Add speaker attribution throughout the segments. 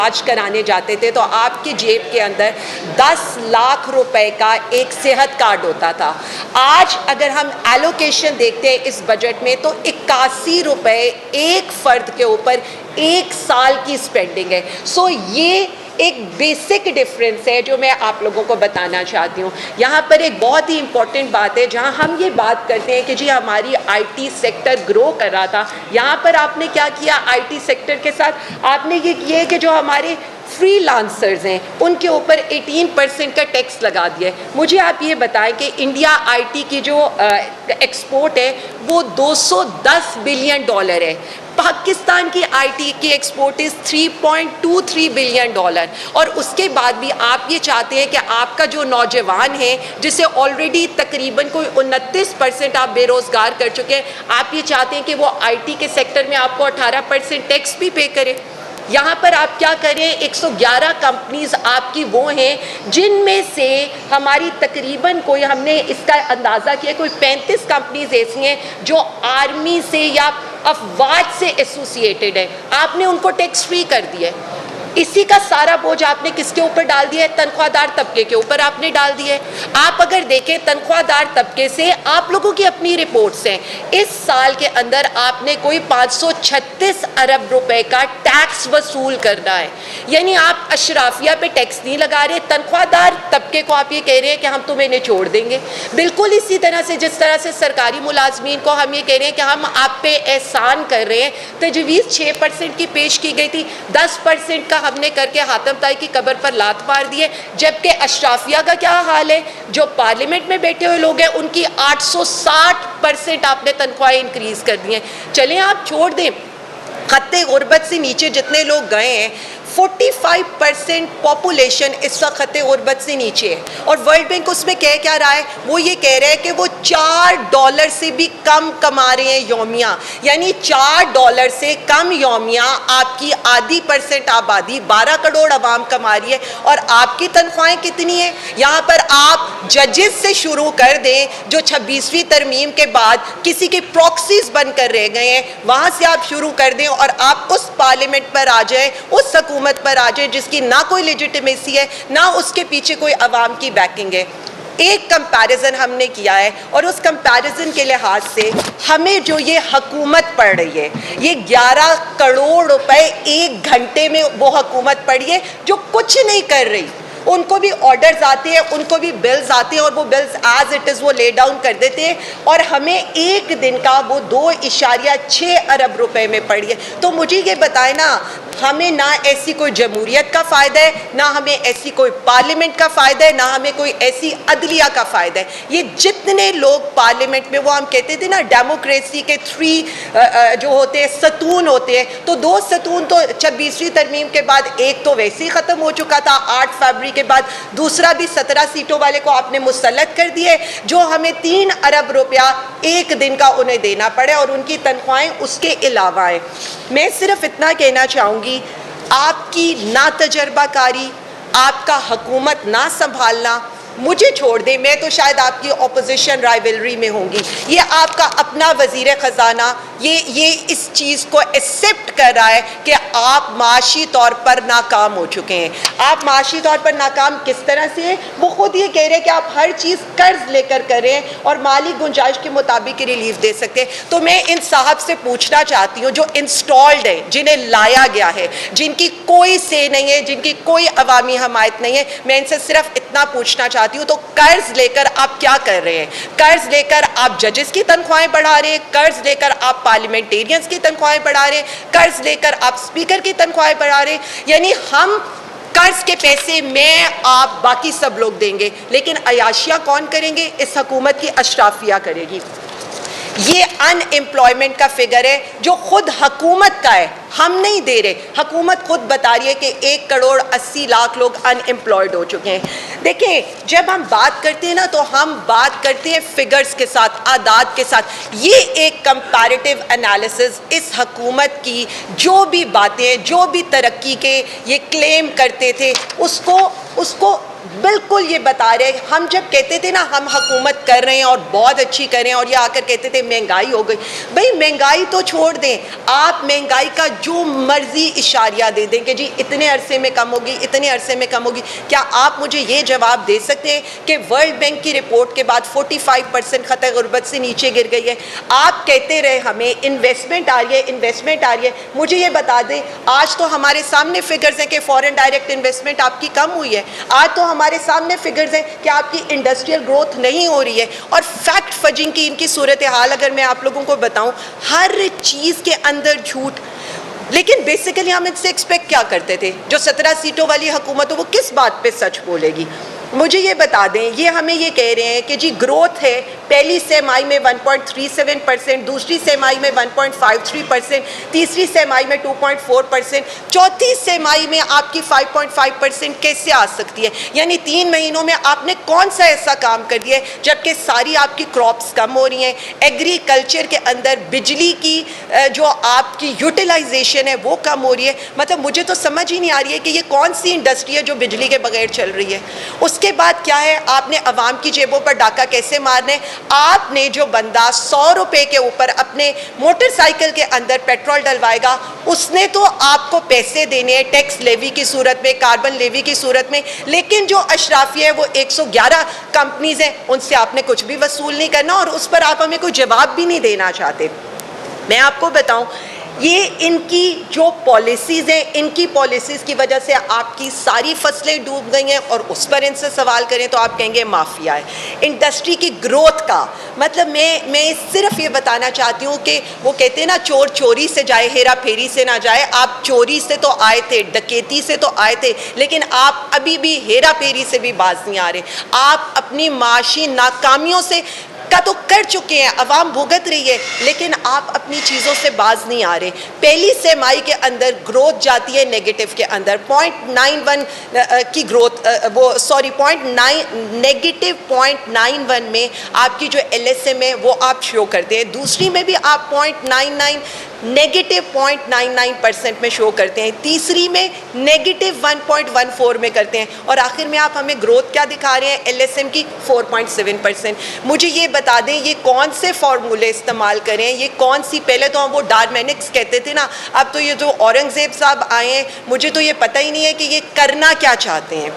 Speaker 1: علاج کرانے جاتے تھے تو آپ کی جیب کے اندر 10 لاکھ روپے کا ایک صحت کارڈ ہوتا تھا. آج اگر ہم ایلوکیشن دیکھتے ہیں اس بجٹ میں تو 81 روپے ایک فرد کے اوپر ایک سال کی اسپینڈنگ ہے. سو یہ ایک بیسک ڈفرینس ہے جو میں آپ لوگوں کو بتانا چاہتی ہوں. یہاں پر ایک بہت ہی امپورٹنٹ بات ہے, جہاں ہم یہ بات کرتے ہیں کہ جی ہماری آئی ٹی سیکٹر گرو کر رہا تھا, یہاں پر آپ نے کیا کیا آئی ٹی سیکٹر کے ساتھ؟ آپ نے یہ کیا کہ جو ہمارے فری لانسرز ہیں ان کے اوپر 18% کا ٹیکس لگا دیا ہے. مجھے آپ یہ بتائیں کہ انڈیا آئی ٹی کی جو ایکسپورٹ ہے وہ $210 بلین ہے. پاکستان کی آئی ٹی کی ایکسپورٹ از $3.23 بلین, اور اس کے بعد بھی آپ یہ چاہتے ہیں کہ آپ کا جو نوجوان ہے جسے آلریڈی تقریباً کوئی 29% آپ بے روزگار کر چکے ہیں, آپ یہ چاہتے ہیں کہ وہ آئی ٹی کے سیکٹر میں آپ کو 18% ٹیکس بھی پے کرے. یہاں پر آپ کیا کریں, 111 کمپنیز آپ کی وہ ہیں جن میں سے ہماری تقریباً کوئی, ہم نے اس کا اندازہ کیا, کوئی 35 کمپنیز ایسی ہیں جو آرمی سے یا افواج سے ایسوسیٹڈ ہے. آپ نے ان کو ٹیکس فری کر دیا ہے. اسی کا سارا بوجھ آپ نے کس کے اوپر ڈال دیا ہے؟ تنخواہ دار طبقے کے اوپر آپ نے ڈال دیا ہے. آپ اگر دیکھیں تنخواہ دار طبقے سے آپ لوگوں کی اپنی رپورٹس ہیں, اس سال کے اندر آپ نے کوئی 536 ارب روپے کا ٹیکس وصول کرنا ہے. یعنی آپ اشرافیہ پہ ٹیکس نہیں لگا رہے, تنخواہ دار طبقے کو آپ یہ کہہ رہے ہیں کہ ہم تمہیں نچوڑ دیں گے. بالکل اسی طرح سے جس طرح سے سرکاری ملازمین کو ہم یہ کہہ رہے ہیں کہ ہم آپ پہ احسان کر رہے ہیں. تجویز 6% کی پیش کی گئی تھی, 10% کا ہم نے کر کے حاتم طائی کی قبر پر لات مار دی ہے. جبکہ اشرافیہ کا کیا حال ہے؟ جو پارلیمنٹ میں بیٹھے ہوئے لوگ ہیں ان کی 860% آپ نے تنخواہیں انکریز کر دی ہیں. چلیں آپ چھوڑ دیں, خط غربت سے نیچے جتنے لوگ گئے ہیں 45% پاپولیشن اس وقت خط غربت سے نیچے ہے, اور ورلڈ بینک اس میں کہہ کیا رہا ہے؟ وہ یہ کہہ رہے ہیں کہ وہ $4 سے بھی کم کما رہے ہیں یومیہ. یعنی $4 سے کم یومیہ آپ کی آدھی % آبادی 12 کروڑ عوام کما رہی ہے, اور آپ کی تنخواہیں کتنی ہیں؟ یہاں پر آپ ججز سے شروع کر دیں جو 26ویں ترمیم کے بعد کسی کے پراکسیز بن کر رہ گئے ہیں, وہاں سے آپ شروع کر دیں اور آپ اس پارلیمنٹ پر آ جائیں, اس حکومت پر آ جائیں جس کی نہ کوئی لیجیٹیمیسی ہے نہ اس کے پیچھے کوئی عوام کی بیکنگ ہے. ایک کمپیریزن ہم نے کیا ہے, اور اس کمپیریزن کے لحاظ سے ہمیں جو یہ حکومت پڑ رہی ہے, یہ 11 کروڑ روپے ایک گھنٹے میں وہ حکومت پڑی ہے جو کچھ نہیں کر رہی. ان کو بھی آرڈرز آتے ہیں, ان کو بھی بلز آتے ہیں, اور وہ بلز ایز اٹ از وہ لے ڈاؤن کر دیتے ہیں, اور ہمیں ایک دن کا وہ 2.6 ارب روپے میں پڑی ہے. تو مجھے یہ بتائیں نا, ہمیں نہ ایسی کوئی جمہوریت کا فائدہ ہے, نہ ہمیں ایسی کوئی پارلیمنٹ کا فائدہ ہے, نہ ہمیں کوئی ایسی عدلیہ کا فائدہ ہے. یہ جتنے لوگ پارلیمنٹ میں, وہ ہم کہتے تھے نا ڈیموکریسی کے 3 جو ہوتے ہیں ستون ہوتے ہیں, تو 2 ستون تو 26ویں ترمیم کے بعد ایک تو ویسے ہی ختم ہو چکا تھا 8 فروری کے بعد, دوسرا بھی 17 سیٹوں والے کو آپ نے مسلط کر دیے, جو ہمیں 3 ارب روپیہ ایک دن کا انہیں دینا پڑے, اور ان کی تنخواہیں اس کے علاوہ ہیں. میں صرف اتنا کہنا چاہوں گی, آپ کی نا تجربہ کاری, آپ کا حکومت نہ سنبھالنا مجھے چھوڑ دیں, میں تو شاید آپ کی اپوزیشن رائیولری میں ہوں گی. یہ آپ کا اپنا وزیر خزانہ یہ اس چیز کو ایکسیپٹ کر رہا ہے کہ آپ معاشی طور پر ناکام ہو چکے ہیں. آپ معاشی طور پر ناکام کس طرح سے ہیں؟ وہ خود یہ کہہ رہے ہیں کہ آپ ہر چیز قرض لے کر کریں اور مالی گنجائش کے مطابق ریلیف دے سکتے ہیں. تو میں ان صاحب سے پوچھنا چاہتی ہوں جو انسٹالڈ ہیں, جنہیں لایا گیا ہے, جن کی کوئی سے نہیں ہے, جن کی کوئی عوامی حمایت نہیں ہے, میں ان سے صرف اتنا پوچھنا چاہتی ہوں, تو قرض لے کر آپ کیا کر رہے ہیں؟ قرض لے کر آپ ججز کی تنخواہیں بڑھا رہے ہیں, قرض لے کر آپ پارلیمنٹیرینز کی تنخواہیں بڑھا رہے ہیں, قرض لے کر آپ اسپیکر کی تنخواہیں بڑھا رہے ہیں. یعنی ہم قرض کے پیسے میں آپ باقی سب لوگ دیں گے, لیکن عیاشیاں کون کریں گے؟ اس حکومت کی اشرافیہ کرے گی. یہ ان امپلائمنٹ کا فگر ہے جو خود حکومت کا ہے, ہم نہیں دے رہے. حکومت خود بتا رہی ہے کہ 1.80 کروڑ لوگ ان امپلائڈ ہو چکے ہیں. دیکھیں, جب ہم بات کرتے ہیں نا تو ہم بات کرتے ہیں فگرز کے ساتھ, اعداد کے ساتھ. یہ ایک کمپیریٹیو انالیسز اس حکومت کی جو بھی باتیں, جو بھی ترقی کے یہ کلیم کرتے تھے, اس کو بالکل یہ بتا رہے. ہم جب کہتے تھے نا ہم حکومت کر رہے ہیں اور بہت اچھی کر رہے ہیں, اور یہ آ کر کہتے تھے مہنگائی ہو گئی. بھئی مہنگائی تو چھوڑ دیں, آپ مہنگائی کا جو مرضی اشاریہ دے دیں کہ جی اتنے عرصے میں کم ہوگی، اتنے عرصے میں کم ہوگی. کیا آپ مجھے یہ جواب دے سکتے ہیں کہ ورلڈ بینک کی رپورٹ کے بعد 45% خطہ غربت سے نیچے گر گئی ہے؟ آپ کہتے رہے ہمیں انویسٹمنٹ آ رہی ہے، انویسٹمنٹ آ رہی ہے. مجھے یہ بتا دیں آج تو ہمارے سامنے فگرز ہیں کہ فورن ڈائریکٹ انویسٹمنٹ آپ کی کم ہوئی ہے. آج تو ہمارے سامنے فگرز ہیں کہ آپ کی انڈسٹریل گروتھ نہیں ہو رہی ہے. اور فیکٹ فجنگ کی ان کی صورتحال اگر میں آپ لوگوں کو بتاؤں، ہر چیز کے اندر جھوٹ. لیکن بیسیکلی ہم ان سے ایکسپیکٹ کیا کرتے تھے؟ جو 17 سیٹوں والی حکومت ہو وہ کس بات پہ سچ بولے گی؟ مجھے یہ بتا دیں، یہ ہمیں یہ کہہ رہے ہیں کہ جی گروتھ ہے پہلی سہ-ماہی میں 1.37%، دوسری سہ-ماہی میں 1.53%، تیسری سہ-ماہی میں 2.4%، چوتھی سہ-ماہی میں آپ کی 5.5% کیسے آ سکتی ہے؟ یعنی 3 مہینوں میں آپ نے کون سا ایسا کام کر دیا ہے جبکہ ساری آپ کی کراپس کم ہو رہی ہیں، ایگریکلچر کے اندر بجلی کی جو آپ کی یوٹیلائزیشن ہے وہ کم ہو رہی ہے. مطلب مجھے تو سمجھ ہی نہیں آ رہی ہے کہ یہ کون سی انڈسٹری ہے جو بجلی کے بغیر چل رہی ہے. اس کے بعد کیا ہے؟ آپ نے عوام کی جیبوں پر ڈاکہ کیسے مارنے؟ آپ نے جو بندہ 100 روپے کے اوپر اپنے موٹر سائیکل کے اندر پیٹرول ڈلوائے گا، اس نے تو آپ کو پیسے دینے ہیں ٹیکس لیوی کی صورت میں، کاربن لیوی کی صورت میں. لیکن جو اشرافیہ ہے وہ 111 کمپنیز ہیں، ان سے آپ نے کچھ بھی وصول نہیں کرنا اور اس پر آپ ہمیں کوئی جواب بھی نہیں دینا چاہتے. میں آپ کو بتاؤں، یہ ان کی جو پالیسیز ہیں، ان کی پالیسیز کی وجہ سے آپ کی ساری فصلیں ڈوب گئی ہیں، اور اس پر ان سے سوال کریں تو آپ کہیں گے مافیا ہے. انڈسٹری کی گروتھ کا مطلب میں صرف یہ بتانا چاہتی ہوں کہ وہ کہتے ہیں نا چور چوری سے جائے ہیرا پھیری سے نہ جائے. آپ چوری سے تو آئے تھے، ڈکیتی سے تو آئے تھے، لیکن آپ ابھی بھی ہیرا پھیری سے بھی باز نہیں آ رہے. آپ اپنی معاشی ناکامیوں سے کا تو کر چکے ہیں، عوام بھگت رہی ہے، لیکن آپ اپنی چیزوں سے باز نہیں آ رہے. پہلی سہ-ماہی کے اندر گروتھ جاتی ہے نیگیٹو کے اندر، 0.91 کی گروتھ، نیگیٹو 0.91 میں آپ کی جو ایل ایس ایم ہے وہ آپ شو کرتے ہیں. دوسری میں بھی آپ 0.99 نیگیٹو 0.99% میں شو کرتے ہیں، تیسری میں نیگیٹو 1.14 میں کرتے ہیں، اور آخر میں آپ ہمیں گروتھ کیا دکھا رہے ہیں ایل ایس ایم کی؟ 4.7%. مجھے یہ بتا دیں یہ کون سے فارمولے استعمال کریں، یہ کون سی، پہلے تو ہم وہ ڈارمینکس کہتے تھے نا، اب تو یہ جو اورنگزیب صاحب آئے ہیں مجھے تو یہ پتہ ہی نہیں ہے کہ یہ کرنا کیا چاہتے ہیں.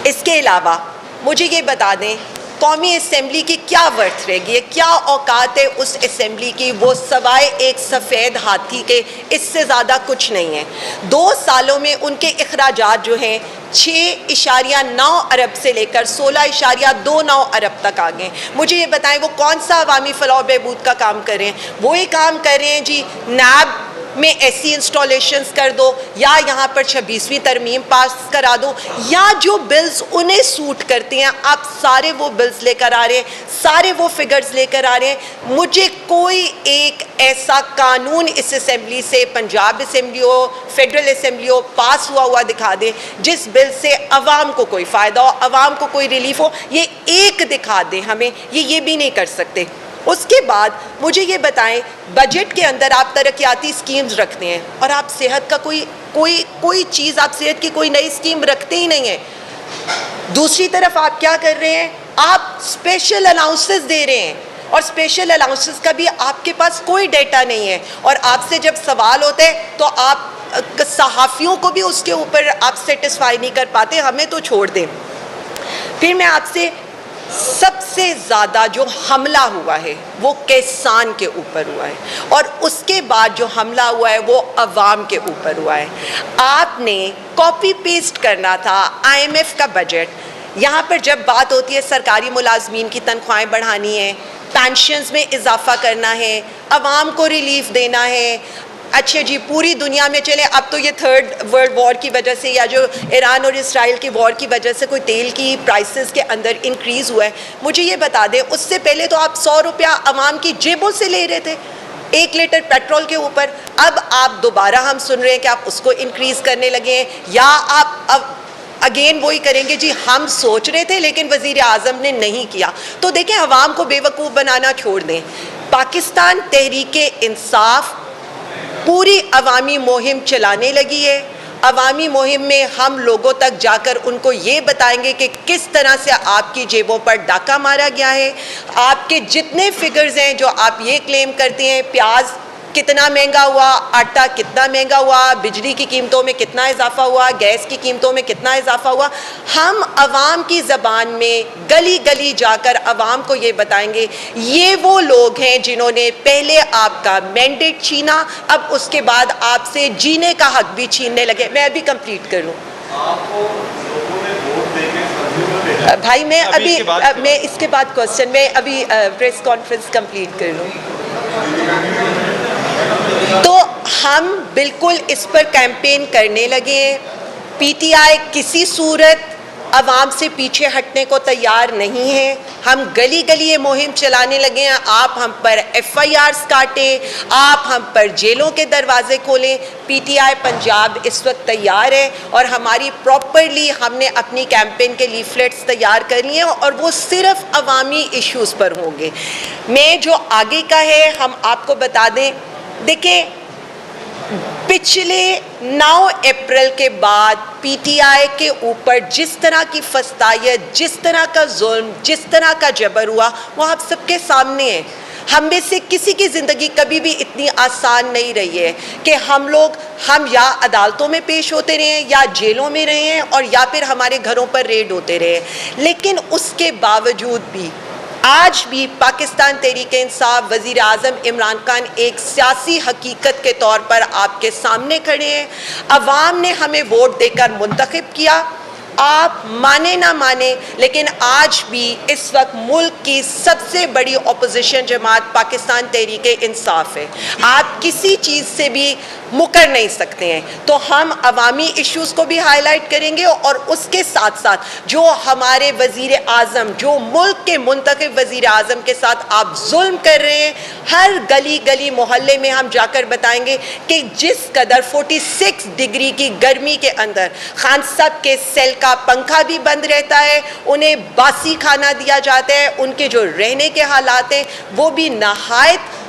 Speaker 1: اس کے علاوہ مجھے یہ بتا دیں قومی اسمبلی کی کیا ورتھ رہے گی، کیا اوقات ہے اس اسمبلی کی؟ وہ سوائے ایک سفید ہاتھی کے اس سے زیادہ کچھ نہیں ہے. 2 سالوں میں ان کے اخراجات جو ہیں 6.9 ارب سے لے کر 16.29 ارب تک آ گئے. مجھے یہ بتائیں وہ کون سا عوامی فلاح و بہبود کا کام کر رہے ہیں؟ وہی کام کر رہے ہیں جی نیب میں ایسی انسٹالیشنز کر دو، یا یہاں پر 26ویں ترمیم پاس کرا دو، یا جو بلز انہیں سوٹ کرتے ہیں آپ سارے وہ بلز لے کر آ رہے ہیں، سارے وہ فگرز لے کر آ رہے ہیں. مجھے کوئی ایک ایسا قانون اس اسمبلی سے، پنجاب اسمبلی ہو، فیڈرل اسمبلی ہو، پاس ہوا دکھا دیں جس بل سے عوام کو کوئی فائدہ ہو، عوام کو کوئی ریلیف ہو. یہ ایک دکھا دیں ہمیں، یہ بھی نہیں کر سکتے. اس کے بعد مجھے یہ بتائیں بجٹ کے اندر آپ ترقیاتی سکیمز رکھتے ہیں اور آپ صحت کا کوئی چیز، آپ صحت کی کوئی نئی سکیم رکھتے ہی نہیں ہیں. دوسری طرف آپ کیا کر رہے ہیں؟ آپ اسپیشل الاؤنسز دے رہے ہیں، اور اسپیشل الاؤنسز کا بھی آپ کے پاس کوئی ڈیٹا نہیں ہے. اور آپ سے جب سوال ہوتے ہیں تو آپ صحافیوں کو بھی اس کے اوپر آپ سیٹسفائی نہیں کر پاتے، ہمیں تو چھوڑ دیں. پھر میں آپ سے سب سے زیادہ جو حملہ ہوا ہے وہ کسان کے اوپر ہوا ہے، اور اس کے بعد جو حملہ ہوا ہے وہ عوام کے اوپر ہوا ہے. آپ نے کاپی پیسٹ کرنا تھا IMF کا بجٹ. یہاں پر جب بات ہوتی ہے سرکاری ملازمین کی تنخواہیں بڑھانی ہے، پینشنز میں اضافہ کرنا ہے، عوام کو ریلیف دینا ہے. اچھا جی پوری دنیا میں چلیں، اب تو یہ 3rd ورلڈ وار کی وجہ سے یا جو ایران اور اسرائیل کی وار کی وجہ سے کوئی تیل کی پرائسز کے اندر انکریز ہوا ہے. مجھے یہ بتا دیں اس سے پہلے تو آپ 100 روپیہ عوام کی جیبوں سے لے رہے تھے 1 لیٹر پیٹرول کے اوپر. اب آپ دوبارہ ہم سن رہے ہیں کہ آپ اس کو انکریز کرنے لگے ہیں، یا آپ اب اگین وہی کریں گے جی ہم سوچ رہے تھے لیکن وزیر اعظم نے نہیں کیا. تو دیکھیں عوام کو بے وقوف بنانا چھوڑ دیں. پاکستان تحریک انصاف پوری عوامی مہم چلانے لگی ہے. عوامی مہم میں ہم لوگوں تک جا کر ان کو یہ بتائیں گے کہ کس طرح سے آپ کی جیبوں پر ڈاکہ مارا گیا ہے. آپ کے جتنے فگرز ہیں جو آپ یہ کلیم کرتے ہیں پیاز کتنا مہنگا ہوا، آٹا کتنا مہنگا ہوا، بجلی کی قیمتوں میں کتنا اضافہ ہوا، گیس کی قیمتوں میں کتنا اضافہ ہوا. ہم عوام کی زبان میں گلی گلی جا کر عوام کو یہ بتائیں گے. یہ وہ لوگ ہیں جنہوں نے پہلے آپ کا مینڈیٹ چھینا، اب اس کے بعد آپ سے جینے کا حق بھی چھیننے لگے. میں ابھی کمپلیٹ کر لوں بھائی، میں اس کے بعد کوسچن، میں ابھی پریس کانفرنس کمپلیٹ کر لوں. تو ہم بالکل اس پر کیمپین کرنے لگے ہیں. پی ٹی آئی کسی صورت عوام سے پیچھے ہٹنے کو تیار نہیں ہے. ہم گلی گلی یہ مہم چلانے لگے ہیں. آپ ہم پر ایف آئی آرز کاٹیں، آپ ہم پر جیلوں کے دروازے کھولیں. پی ٹی آئی پنجاب اس وقت تیار ہے اور ہماری پراپرلی ہم نے اپنی کیمپین کے لیفلیٹس تیار کر لیے ہیں اور وہ صرف عوامی ایشوز پر ہوں گے. میں جو آگے کا ہے ہم آپ کو بتا دیں. دیکھیں، پچھلے 9 اپریل کے بعد پی ٹی آئی کے اوپر جس طرح کی فسطائیت، جس طرح کا ظلم، جس طرح کا جبر ہوا، وہ آپ سب کے سامنے ہے. ہم میں سے کسی کی زندگی کبھی بھی اتنی آسان نہیں رہی ہے کہ ہم یا عدالتوں میں پیش ہوتے رہے ہیں، یا جیلوں میں رہے ہیں، اور یا پھر ہمارے گھروں پر ریڈ ہوتے رہے. لیکن اس کے باوجود بھی آج بھی پاکستان تحریک انصاف، وزیر اعظم عمران خان ایک سیاسی حقیقت کے طور پر آپ کے سامنے کھڑے ہیں. عوام نے ہمیں ووٹ دے کر منتخب کیا. آپ مانے نہ مانے، لیکن آج بھی اس وقت ملک کی سب سے بڑی اپوزیشن جماعت پاکستان تحریک انصاف ہے. آپ کسی چیز سے بھی مکر نہیں سکتے ہیں. تو ہم عوامی ایشوز کو بھی ہائی لائٹ کریں گے، اور اس کے ساتھ ساتھ جو ہمارے وزیر اعظم، جو ملک کے منتخب وزیر اعظم کے ساتھ آپ ظلم کر رہے ہیں، ہر گلی گلی محلے میں ہم جا کر بتائیں گے کہ جس قدر 46 ڈگری کی گرمی کے اندر خان صاحب کے سیل کا پنکھا بھی بند رہتا ہے، انہیں باسی کھانا دیا جاتا ہے، ان کے جو رہنے کے حالات ہیں وہ بھی نہایت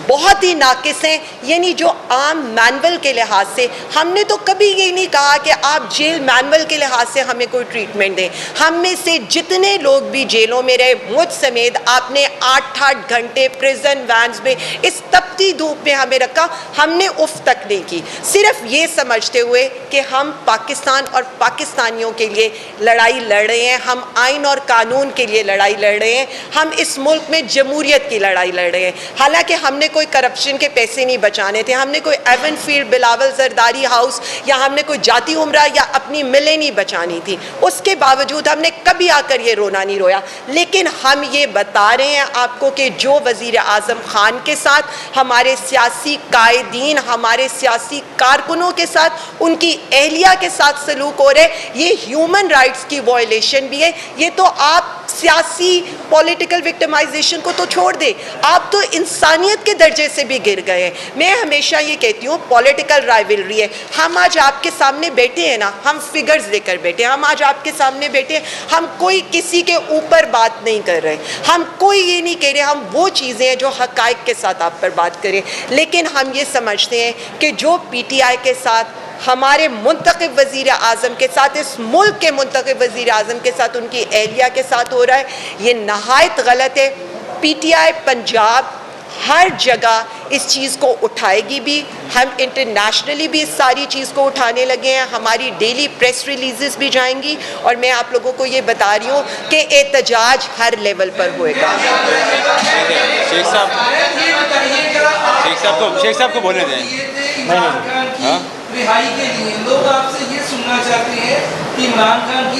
Speaker 1: بہت ہی ناقص ہیں. یعنی جو عام مینول کے لحاظ سے، ہم نے تو کبھی یہ نہیں کہا کہ آپ جیل مینول کے لحاظ سے ہمیں کوئی ٹریٹمنٹ دیں. ہم میں سے جتنے لوگ بھی جیلوں میں رہے، مجھ سمیت، آپ نے 8 گھنٹے پریزن وینز میں اس تپتی دھوپ میں ہمیں رکھا، ہم نے اف تک نہیں کی، صرف یہ سمجھتے ہوئے کہ ہم پاکستان اور پاکستانیوں کے لیے لڑائی لڑ رہے ہیں، ہم آئین اور قانون کے لیے لڑائی لڑ رہے ہیں، ہم اس ملک میں جمہوریت کی لڑائی لڑ رہے ہیں. حالانکہ ہم نے کوئی کرپشن کے پیسے نہیں بچانے تھے، ہم نے کوئی even field Bilawal Zardari house یا ہم نے کوئی جاتی عمرہ یا اپنی ملیں نہیں بچانی تھی. اس کے باوجود ہم نے کبھی آ کر یہ رونا نہیں رویا. لیکن ہم یہ بتا رہے ہیں آپ کو کہ جو وزیر اعظم خان کے ساتھ، ہمارے سیاسی قائدین، ہمارے سیاسی کارکنوں کے ساتھ، ان کی اہلیہ کے ساتھ سلوک ہو رہے، یہ ہیومن رائٹس کی وائلیشن بھی ہے. یہ تو آپ سیاسی پولیٹیکل وکٹمائزیشن کو تو چھوڑ دے، آپ تو انسانیت کے درجے سے بھی گر گئے ہیں. میں ہمیشہ یہ کہتی ہوں پولیٹیکل رائیولری ہے. ہم آج آپ کے سامنے بیٹھے ہیں نا، ہم فگرز لے کر بیٹھے ہیں، ہم آج آپ کے سامنے بیٹھے ہیں، ہم کوئی کسی کے اوپر بات نہیں کر رہے، ہم کوئی یہ نہیں کہہ رہے، ہم وہ چیزیں ہیں جو حقائق کے ساتھ آپ پر بات کریں. لیکن ہم یہ سمجھتے ہیں کہ جو پی ٹی آئی کے ساتھ، ہمارے منتخب وزیر اعظم کے ساتھ، اس ملک کے منتخب وزیر اعظم کے ساتھ، ان کی اہلیہ کے ساتھ ہو رہا ہے، یہ نہایت غلط ہے. پی ٹی آئی پنجاب ہر جگہ اس چیز کو اٹھائے گی بھی. ہم انٹرنیشنلی بھی اس ساری چیز کو اٹھانے لگے ہیں. ہماری ڈیلی پریس ریلیزز بھی جائیں گی، اور میں آپ لوگوں کو یہ بتا رہی ہوں کہ احتجاج ہر لیول پر ہوئے گا.
Speaker 2: شیخ صاحب کو بولنے دیں.
Speaker 3: رہائی کے لیے لوگ آپ سے یہ سننا چاہتے ہیں کہ عمران خان کی